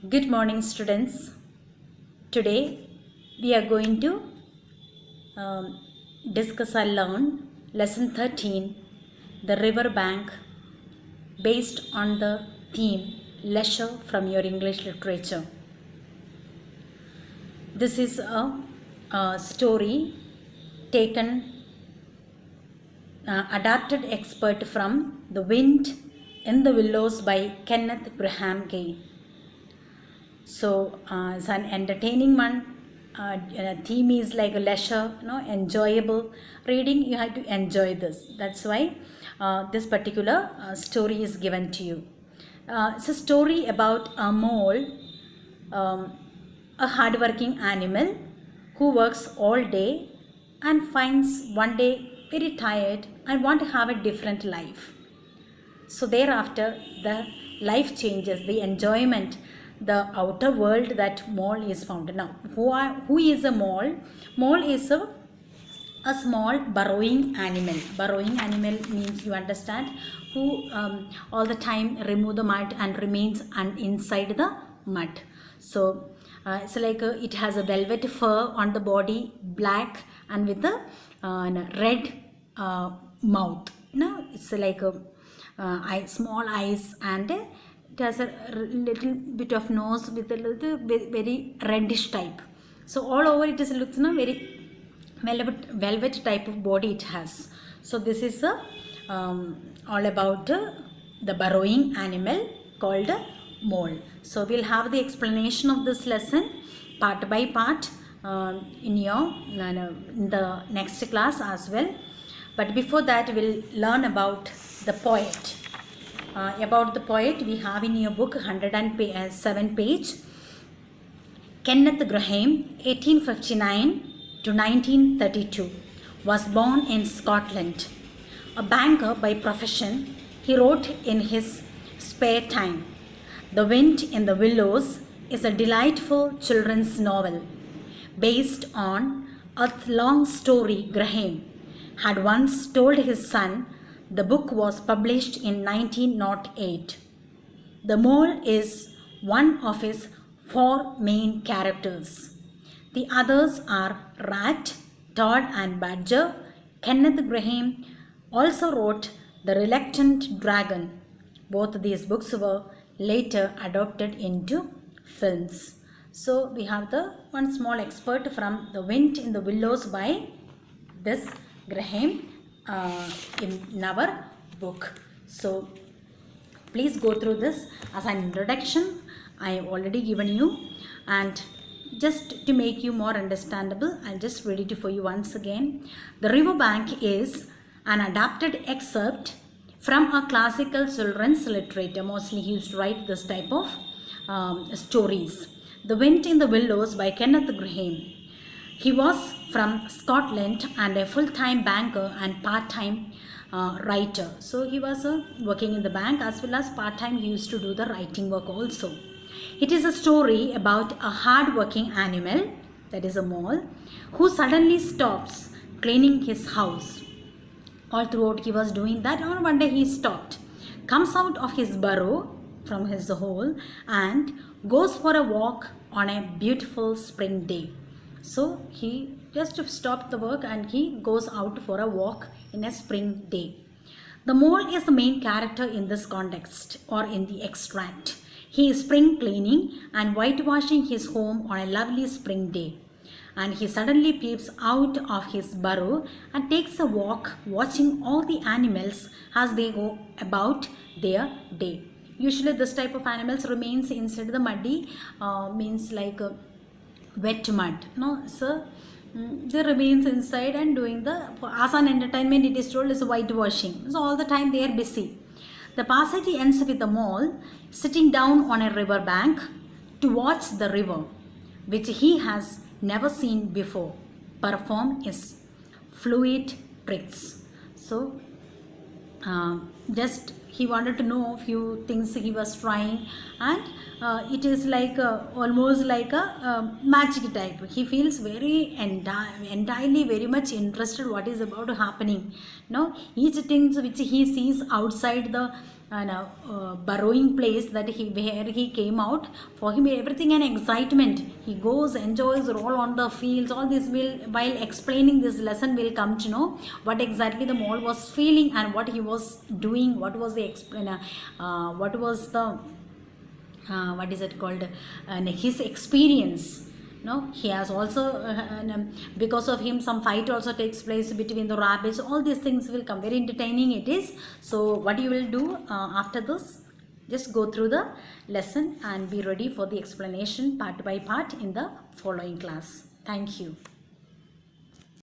Good morning, students. Today we are going to discuss or learn lesson 13, the river bank, based on the theme leisure from your English literature. This is a story taken, adapted expert from The Wind in the Willows by Kenneth Grahame Gay. So it's an entertaining one. Theme is like a leisure, enjoyable reading. You have to enjoy this. That's why this particular story is given to you. It's a story about a mole, a hardworking animal who works all day and finds one day very tired and want to have a different life. So thereafter, the life changes, the enjoyment, the outer world that mole is found. Now, who is a mole? Mole is a small burrowing animal. Burrowing animal means, you understand, who all the time remove the mud and remains inside the mud. So it's like it has a velvet fur on the body, black and with a red mouth. Now it's like a small eyes, and it has a little bit of nose with a little very reddish type. So all over it looks very velvet type of body it has. So this is all about the burrowing animal called mole. So we'll have the explanation of this lesson part by part in the next class as well. But before that, we'll learn about the poet. About the poet, we have in your book 107 page. Kenneth Grahame, 1859 to 1932, was born in Scotland. A banker by profession, he wrote in his spare time. The Wind in the Willows is a delightful children's novel based on a long story Grahame had once told his son. The book was published in 1908. The mole is one of his four main characters. The others are Rat, Toad and Badger. Kenneth Grahame also wrote The Reluctant Dragon. Both these books were later adapted into films. So we have the one small expert from The Wind in the Willows by this Grahame in our book. So please go through this as an introduction. I have already given you, and just to make you more understandable, I'll just read it for you once again. The River Bank is an adapted excerpt from a classical children's literature. Mostly he used to write this type of stories. The Wind in the Willows by Kenneth Grahame. He was from Scotland and a full-time banker and part-time writer. So he was working in the bank as well as part-time. He used to do the writing work also. It is a story about a hard-working animal, that is a mole, who suddenly stops cleaning his house. All throughout he was doing that, and one day he stopped, comes out of his burrow from his hole and goes for a walk on a beautiful spring day. So he just stopped the work and he goes out for a walk in a spring day. The mole is the main character in this context or in the extract. He is spring cleaning and whitewashing his home on a lovely spring day. And he suddenly peeps out of his burrow and takes a walk, watching all the animals as they go about their day. Usually this type of animals remains inside the muddy, means like wet mud. No, so they remains inside and doing the, as an entertainment it is told, is whitewashing. So all the time they are busy. The passage ends with the mole sitting down on a river bank to watch the river, which he has never seen before, perform his fluid tricks. So just he wanted to know a few things he was trying, and it is like almost like a magic type. He feels very entirely very much interested what is about happening. Each thing which he sees outside the burrowing place that where he came out. For him everything an excitement. He goes, enjoys, roll on the fields. All this will, while explaining this lesson, will come to know what exactly the mole was feeling and what he was doing. What was the what was the what is it called, his experience. No, he has also because of him some fight also takes place between the rabbits. All these things will come, very entertaining it is. So what you will do after this, just go through the lesson and be ready for the explanation part by part in the following class. Thank you.